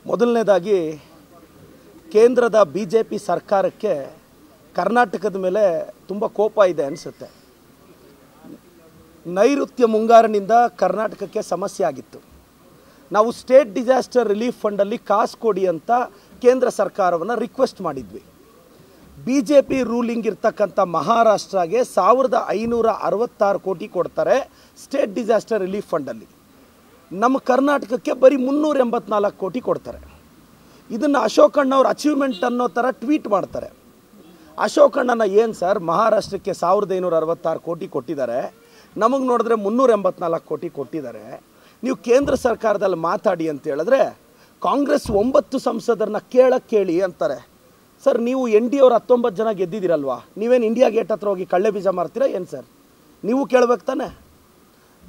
ಮೊದಲನೇದಾಗಿ ಕೇಂದ್ರದ ಬಿಜೆಪಿ ಸರ್ಕಾರಕ್ಕೆ ಕರ್ನಾಟಕದ ಮೇಲೆ ತುಂಬ ಕೋಪ ಇದೆ ಅನಿಸುತ್ತೆ. ನೈಋತ್ಯ ಮುಂಗಾರಿನಿಂದ ಕರ್ನಾಟಕಕ್ಕೆ ಸಮಸ್ಯೆ ಆಗಿತ್ತು. ನಾವು ಸ್ಟೇಟ್ ಡಿಸಾಸ್ಟರ್ ರಿಲೀಫ್ ಫಂಡಲ್ಲಿ ಕಾಸು ಕೊಡಿ ಅಂತ ಕೇಂದ್ರ ಸರ್ಕಾರವನ್ನು ರಿಕ್ವೆಸ್ಟ್ ಮಾಡಿದ್ವಿ. ಬಿಜೆಪಿ ರೂಲಿಂಗ್ ಇರ್ತಕ್ಕಂಥ ಮಹಾರಾಷ್ಟ್ರಗೆ 1566 ಕೋಟಿ ಕೊಡ್ತಾರೆ ಸ್ಟೇಟ್ ಡಿಸಾಸ್ಟರ್ ರಿಲೀಫ್ ಫಂಡಲ್ಲಿ. ನಮ್ಮ ಕರ್ನಾಟಕಕ್ಕೆ ಬರೀ 384 ಕೋಟಿ ಕೊಡ್ತಾರೆ. ಇದನ್ನು ಅಶೋಕಣ್ಣವ್ರ ಅಚೀವ್ಮೆಂಟ್ ಅನ್ನೋ ಥರ ಟ್ವೀಟ್ ಮಾಡ್ತಾರೆ. ಅಶೋಕಣ್ಣನ ಏನು ಸರ್, ಮಹಾರಾಷ್ಟ್ರಕ್ಕೆ 1566 ಕೋಟಿ ಕೊಟ್ಟಿದ್ದಾರೆ, ನಮಗೆ ನೋಡಿದ್ರೆ 384 ಕೋಟಿ ಕೊಟ್ಟಿದ್ದಾರೆ. ನೀವು ಕೇಂದ್ರ ಸರ್ಕಾರದಲ್ಲಿ ಮಾತಾಡಿ ಅಂತ ಹೇಳಿದ್ರೆ ಕಾಂಗ್ರೆಸ್ 9 ಸಂಸದರನ್ನ ಕೇಳಿ ಅಂತಾರೆ. ಸರ್, ನೀವು ND ಅವರು 19 ಜನ ಗೆದ್ದಿದ್ದೀರಲ್ವಾ, ನೀವೇನು ಇಂಡಿಯಾ ಗೇಟ್ ಹತ್ರ ಹೋಗಿ ಕಳ್ಳೆ ಬೀಜ ಮಾರ್ತೀರಾ ಏನು ಸರ್? ನೀವು ಕೇಳಬೇಕು ತಾನೆ.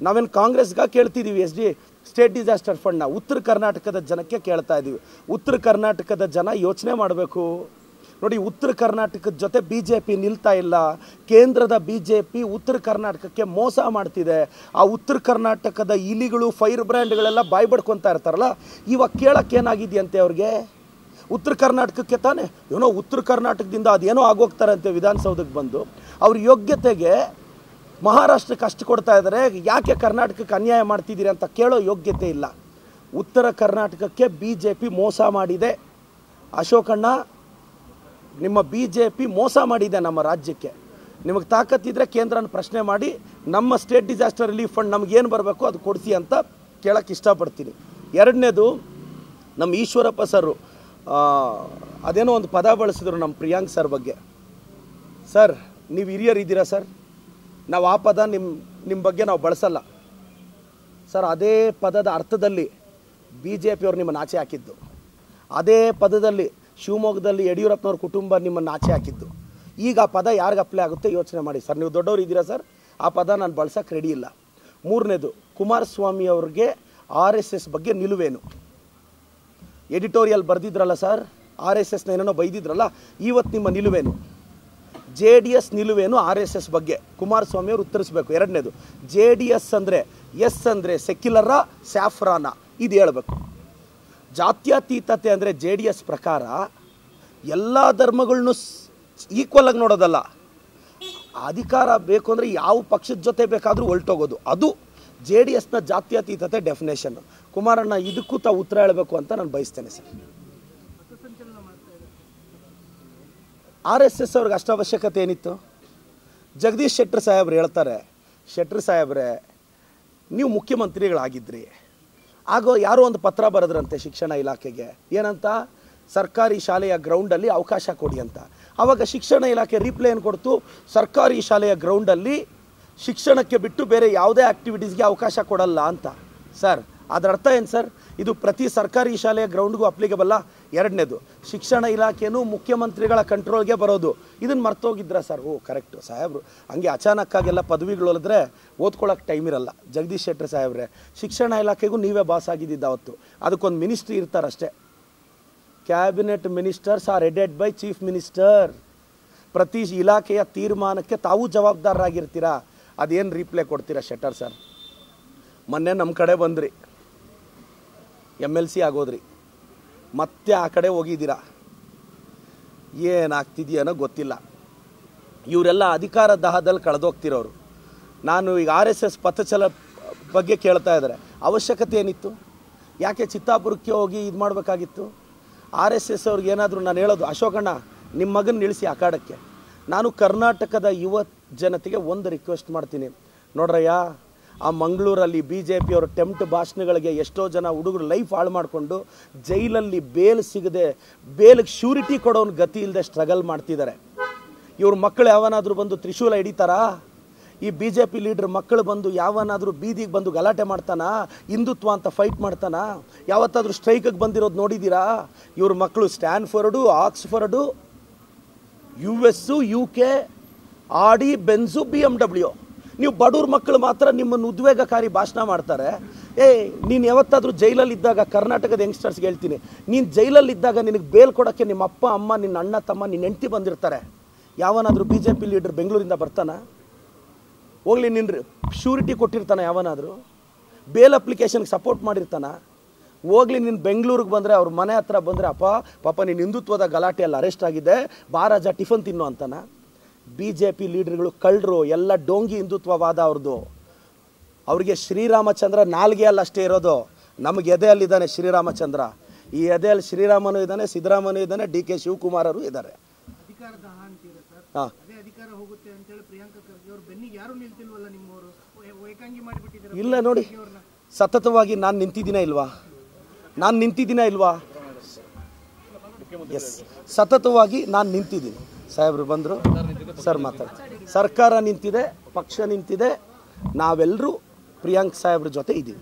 ನಾವೇನು ಕಾಂಗ್ರೆಸ್ಗೆ ಕೇಳ್ತಿದ್ದೀವಿ ಸ್ಟೇಟ್ ಡಿಸಾಸ್ಟರ್ ಫಂಡ್ನ, ಉತ್ತರ ಕರ್ನಾಟಕದ ಜನಕ್ಕೆ ಕೇಳ್ತಾ ಇದ್ದೀವಿ. ಉತ್ತರ ಕರ್ನಾಟಕದ ಜನ ಯೋಚನೆ ಮಾಡಬೇಕು. ನೋಡಿ, ಉತ್ತರ ಕರ್ನಾಟಕದ ಜೊತೆ BJP ನಿಲ್ತಾ ಇಲ್ಲ. ಕೇಂದ್ರದ BJP ಉತ್ತರ ಕರ್ನಾಟಕಕ್ಕೆ ಮೋಸ ಮಾಡ್ತಿದೆ. ಆ ಉತ್ತರ ಕರ್ನಾಟಕದ ಇಲಿಗಳು, ಫೈರ್ ಬ್ರ್ಯಾಂಡ್ಗಳೆಲ್ಲ ಬಾಯ್ ಬಡ್ಕೊತಾ ಇರ್ತಾರಲ್ಲ, ಇವಾಗ ಕೇಳೋಕ್ಕೇನಾಗಿದೆಯಂತೆ ಅವ್ರಿಗೆ? ಉತ್ತರ ಕರ್ನಾಟಕಕ್ಕೆ ತಾನೆ ಏನೋ ಉತ್ತರ ಕರ್ನಾಟಕದಿಂದ ಅದೇನೋ ಆಗೋಗ್ತಾರಂತೆ ವಿಧಾನಸೌಧಕ್ಕೆ ಬಂದು. ಅವ್ರ ಯೋಗ್ಯತೆಗೆ ಮಹಾರಾಷ್ಟ್ರಕ್ಕೆ ಅಷ್ಟು ಕೊಡ್ತಾ ಇದ್ದಾರೆ, ಯಾಕೆ ಕರ್ನಾಟಕಕ್ಕೆ ಅನ್ಯಾಯ ಮಾಡ್ತಿದ್ದೀರಿ ಅಂತ ಕೇಳೋ ಯೋಗ್ಯತೆ ಇಲ್ಲ. ಉತ್ತರ ಕರ್ನಾಟಕಕ್ಕೆ BJP ಮೋಸ ಮಾಡಿದೆ. ಅಶೋಕಣ್ಣ, ನಿಮ್ಮ BJP ಮೋಸ ಮಾಡಿದೆ ನಮ್ಮ ರಾಜ್ಯಕ್ಕೆ. ನಿಮಗೆ ತಾಕತ್ತಿದ್ರೆ ಕೇಂದ್ರನ ಪ್ರಶ್ನೆ ಮಾಡಿ ನಮ್ಮ ಸ್ಟೇಟ್ ಡಿಸಾಸ್ಟರ್ ರಿಲೀಫ್ ಫಂಡ್ ನಮಗೇನು ಬರಬೇಕು ಅದು ಕೊಡಿಸಿ ಅಂತ ಕೇಳೋಕ್ಕೆ ಇಷ್ಟಪಡ್ತೀನಿ. ಎರಡನೇದು, ನಮ್ಮ ಈಶ್ವರಪ್ಪ ಸರು ಅದೇನೋ ಒಂದು ಪದ ಬಳಸಿದ್ರು ನಮ್ಮ ಪ್ರಿಯಾಂಕ್ ಸರ್ ಬಗ್ಗೆ. ಸರ್, ನೀವು ಹಿರಿಯರಿದ್ದೀರಾ ಸರ್, ನಾವು ಆ ಪದ ನಿಮ್ಮ ಬಗ್ಗೆ ನಾವು ಬಳಸಲ್ಲ ಸರ್. ಅದೇ ಪದದ ಅರ್ಥದಲ್ಲಿ BJP ಅವ್ರು ನಿಮ್ಮನ್ನು ಆಚೆ ಹಾಕಿದ್ದು. ಅದೇ ಪದದಲ್ಲಿ ಶಿವಮೊಗ್ಗದಲ್ಲಿ ಯಡಿಯೂರಪ್ಪನವ್ರ ಕುಟುಂಬ ನಿಮ್ಮನ್ನು ಆಚೆ ಹಾಕಿದ್ದು. ಈಗ ಆ ಪದ ಯಾರಿಗೆ ಅಪ್ಲೈ ಆಗುತ್ತೆ ಯೋಚನೆ ಮಾಡಿ ಸರ್. ನೀವು ದೊಡ್ಡವರು ಇದ್ದೀರಾ ಸರ್, ಆ ಪದ ನಾನು ಬಳಸೋಕ್ಕೆ ರೆಡಿ ಇಲ್ಲ. ಮೂರನೇದು, ಕುಮಾರಸ್ವಾಮಿ ಅವ್ರಿಗೆ RSS ಬಗ್ಗೆ ನಿಲುವೇನು? ಎಡಿಟೋರಿಯಲ್ ಬರೆದಿದ್ರಲ್ಲ ಸರ್, RSSನ ಏನೇನೋ ಬೈದಿದ್ರಲ್ಲ, ಇವತ್ತು ನಿಮ್ಮ ನಿಲುವೇನು? JDS ನಿಲುವೇನು RSS ಬಗ್ಗೆ ಕುಮಾರಸ್ವಾಮಿ ಅವರು ಉತ್ತರಿಸಬೇಕು. ಎರಡನೇದು, JDS ಅಂದರೆ ಎಸ್ ಅಂದರೆ ಸೆಕ್ಯುಲರ, ಸ್ಯಾಫ್ರಾನ, ಇದು ಹೇಳಬೇಕು. ಜಾತ್ಯತೀತತೆ ಅಂದರೆ JDS ಪ್ರಕಾರ ಎಲ್ಲ ಧರ್ಮಗಳನ್ನೂ ಈಕ್ವಲ್ ಆಗಿ ನೋಡೋದಲ್ಲ. ಅಧಿಕಾರ ಬೇಕು ಅಂದರೆ ಯಾವ ಪಕ್ಷದ ಜೊತೆ ಬೇಕಾದರೂ ಹೊಲ್ಟೋಗೋದು, ಅದು JDSನ ಜಾತ್ಯತೀತತೆ ಡೆಫಿನೇಷನ್. ಕುಮಾರಣ್ಣ, ಇದಕ್ಕೂ ತಾವು ಉತ್ತರ ಹೇಳಬೇಕು ಅಂತ ನಾನು ಬಯಸ್ತೇನೆ ಸರ್. RSS ಅವ್ರಿಗೆ ಅಷ್ಟು ಅವಶ್ಯಕತೆ ಏನಿತ್ತು? ಜಗದೀಶ್ ಶೆಟ್ಟರ್ ಸಾಹೇಬ್ರು ಹೇಳ್ತಾರೆ, ಶೆಟ್ಟರ್ ಸಾಹೇಬ್ರೆ, ನೀವು ಮುಖ್ಯಮಂತ್ರಿಗಳಾಗಿದ್ರಿ, ಆಗೋ ಯಾರೋ ಒಂದು ಪತ್ರ ಬರೆದ್ರಂತೆ ಶಿಕ್ಷಣ ಇಲಾಖೆಗೆ, ಏನಂತ? ಸರ್ಕಾರಿ ಶಾಲೆಯ ಗ್ರೌಂಡಲ್ಲಿ ಅವಕಾಶ ಕೊಡಿ ಅಂತ. ಆವಾಗ ಶಿಕ್ಷಣ ಇಲಾಖೆ ರಿಪ್ಲೈ ಏನು ಕೊಡ್ತು? ಸರ್ಕಾರಿ ಶಾಲೆಯ ಗ್ರೌಂಡಲ್ಲಿ ಶಿಕ್ಷಣಕ್ಕೆ ಬಿಟ್ಟು ಬೇರೆ ಯಾವುದೇ ಆ್ಯಕ್ಟಿವಿಟೀಸ್ಗೆ ಅವಕಾಶ ಕೊಡಲ್ಲ ಅಂತ. ಸರ್, ಅದರ ಅರ್ಥ ಏನು ಸರ್? ಇದು ಪ್ರತಿ ಸರ್ಕಾರಿ ಶಾಲೆಯ ಗ್ರೌಂಡ್ಗೂ ಅಪ್ಲಿಕೇಬಲ್ಲ? ಎರಡನೇದು, ಶಿಕ್ಷಣ ಇಲಾಖೆಯೂ ಮುಖ್ಯಮಂತ್ರಿಗಳ ಕಂಟ್ರೋಲ್ಗೆ ಬರೋದು. ಇದನ್ನು ಮರ್ತೋಗಿದ್ರ ಸರ್? ಓ, ಕರೆಕ್ಟು ಸಾಹೇಬ್ರು. ಹಂಗೆ ಅಚಾನಕ್ಕಾಗೆಲ್ಲ ಪದವಿಗಳು ಹೊಲಿದ್ರೆ ಓದ್ಕೊಳ್ಳೋಕೆ ಟೈಮ್ ಇರಲ್ಲ. ಜಗದೀಶ್ ಶೆಟ್ಟರ್ ಸಾಹೇಬ್ರೆ, ಶಿಕ್ಷಣ ಇಲಾಖೆಗೂ ನೀವೇ ಬಾಸ್ ಆಗಿದ್ದಿದ್ದು ಅವತ್ತು. ಅದಕ್ಕೊಂದು ಮಿನಿಸ್ಟ್ರಿ ಇರ್ತಾರಷ್ಟೇ. Cabinet ministers are headed by chief minister. ಪ್ರತಿ ಇಲಾಖೆಯ ತೀರ್ಮಾನಕ್ಕೆ ತಾವು ಜವಾಬ್ದಾರರಾಗಿರ್ತೀರಾ. ಅದೇನು ರಿಪ್ಲೈ ಕೊಡ್ತೀರಾ ಶೆಟ್ಟರ್ ಸರ್? ಮೊನ್ನೆ ನಮ್ಮ ಕಡೆ ಬಂದ್ರಿ, MLC ಆಗೋದ್ರಿ, ಮತ್ತೆ ಆ ಕಡೆ ಹೋಗಿದ್ದೀರಾ, ಏನಾಗ್ತಿದೆಯೋ ಗೊತ್ತಿಲ್ಲ. ಇವರೆಲ್ಲ ಅಧಿಕಾರ ದಾಹದಲ್ಲಿ ಕಳೆದೋಗ್ತಿರೋರು. ನಾನು ಈಗ RSS ಪಥಚಲ ಬಗ್ಗೆ ಕೇಳ್ತಾ ಇದ್ದಾರೆ, ಅವಶ್ಯಕತೆ ಏನಿತ್ತು? ಯಾಕೆ ಚಿತ್ತಾಪುರಕ್ಕೆ ಹೋಗಿ ಇದು ಮಾಡಬೇಕಾಗಿತ್ತು? RSS ಅವ್ರಿಗೆ ಏನಾದರೂ ನಾನು ಹೇಳೋದು, ಅಶೋಕಣ್ಣ ನಿಮ್ಮ ಮಗನ ನಿಲ್ಲಿಸಿ ಅಖಾಡಕ್ಕೆ. ನಾನು ಕರ್ನಾಟಕದ ಯುವ ಜನತೆಗೆ ಒಂದು ರಿಕ್ವೆಸ್ಟ್ ಮಾಡ್ತೀನಿ. ನೋಡ್ರಯ್ಯ, ಆ ಮಂಗಳೂರಲ್ಲಿ BJP ಅವರ ಟೆಂಪ್ಟ್ ಭಾಷಣಗಳಿಗೆ ಎಷ್ಟೋ ಜನ ಹುಡುಗರು ಲೈಫ್ ಹಾಳು ಮಾಡಿಕೊಂಡು ಜೈಲಲ್ಲಿ ಬೇಲ್ ಸಿಗದೆ, ಬೇಲ್ಗೆ ಶ್ಯೂರಿಟಿ ಕೊಡೋನ್ ಗತಿ ಇಲ್ಲದೆ ಸ್ಟ್ರಗಲ್ ಮಾಡ್ತಿದ್ದಾರೆ. ಇವ್ರ ಮಕ್ಕಳು ಯಾವನಾದರೂ ಬಂದು ತ್ರಿಶೂಲ ಹಿಡಿತಾರಾ? ಈ BJP ಲೀಡ್ರ್ ಮಕ್ಕಳು ಬಂದು ಯಾವನಾದರೂ ಬೀದಿಗೆ ಬಂದು ಗಲಾಟೆ ಮಾಡ್ತಾನಾ? ಹಿಂದುತ್ವ ಅಂತ ಫೈಟ್ ಮಾಡ್ತಾನಾ? ಯಾವತ್ತಾದರೂ ಸ್ಟ್ರೈಕಿಗೆ ಬಂದಿರೋದು ನೋಡಿದ್ದೀರಾ? ಇವ್ರ ಮಕ್ಕಳು ಸ್ಟ್ಯಾನ್ಫೋರ್ಡು, ಆಕ್ಸ್ಫರ್ಡು, US, UK, ಆಡಿ, ಬೆನ್ಸು, BMW. ನೀವು ಬಡವ್ರ ಮಕ್ಕಳು ಮಾತ್ರ ನಿಮ್ಮನ್ನು ಉದ್ವೇಗಕಾರಿ ಭಾಷಣ ಮಾಡ್ತಾರೆ. ನೀನು ಯಾವತ್ತಾದರೂ ಜೈಲಲ್ಲಿದ್ದಾಗ, ಕರ್ನಾಟಕದ ಯಂಗ್ಸ್ಟರ್ಸ್ಗೆ ಹೇಳ್ತೀನಿ, ನೀನು ಜೈಲಲ್ಲಿದ್ದಾಗ ನಿನಗೆ ಬೇಲ್ ಕೊಡೋಕ್ಕೆ ನಿಮ್ಮ ಅಪ್ಪ ಅಮ್ಮ, ನಿನ್ನ ಅಣ್ಣ ತಮ್ಮ, ನಿನ್ನ ಹೆಂಡತಿ ಬಂದಿರ್ತಾರೆ. ಯಾವನಾದರೂ BJP ಲೀಡರ್ ಬೆಂಗಳೂರಿಂದ ಬರ್ತಾನ? ಹೋಗ್ಲಿ, ನಿನ್ನ ಶ್ಯೂರಿಟಿ ಕೊಟ್ಟಿರ್ತಾನೆ ಯಾವನಾದರೂ? ಬೇಲ್ ಅಪ್ಲಿಕೇಶನ್ಗೆ ಸಪೋರ್ಟ್ ಮಾಡಿರ್ತಾನ? ಹೋಗ್ಲಿ ನೀನು ಬೆಂಗಳೂರಿಗೆ ಬಂದರೆ ಅವ್ರ ಮನೆ ಹತ್ರ ಬಂದರೆ ಅಪ್ಪ ಪಾಪ ನೀನು ಹಿಂದುತ್ವದ ಗಲಾಟೆಯಲ್ಲಿ ಅರೆಸ್ಟ್ ಆಗಿದೆ ಬಾರಾಜ ಟಿಫನ್ ತಿನ್ನು ಅಂತಾನ. BJP ಲೀಡರ್ಗಳು ಕಳ್ಳರು, ಎಲ್ಲ ಡೋಂಗಿ ಹಿಂದುತ್ವವಾದ ಅವ್ರದ್ದು. ಅವ್ರಿಗೆ ಶ್ರೀರಾಮಚಂದ್ರ ನಾಲ್ಗೆಯಲ್ಲಿ ಅಷ್ಟೇ ಇರೋದು, ನಮಗೆ ಎದೆಯಲ್ಲಿದ್ದಾನೆ ಶ್ರೀರಾಮಚಂದ್ರ. ಈ ಎದೆಯಲ್ಲಿ ಶ್ರೀರಾಮನೂ ಇದ್ದಾನೆ, ಸಿದ್ದರಾಮನೂ ಇದ್ದಾನೆ, DK ಶಿವಕುಮಾರರು ಇದ್ದಾರೆ. ಇಲ್ಲ ನೋಡಿ, ಸತತವಾಗಿ ನಾನು ನಿಂತಿದ್ದೀನ ಇಲ್ವಾ? ಎಸ್, ಸತತವಾಗಿ ನಾನು ನಿಂತಿದ್ದೀನಿ. ಸಾಹೇಬ್ರು ಬಂದರು, ಸರ್ ಮಾತಾಡ್ತೀನಿ. ಸರ್ಕಾರ ನಿಂತಿದೆ, ಪಕ್ಷ ನಿಂತಿದೆ, ನಾವೆಲ್ಲರೂ ಪ್ರಿಯಾಂಕ್ ಸಾಹೇಬ್ರ ಜೊತೆ ಇದ್ದೀವಿ.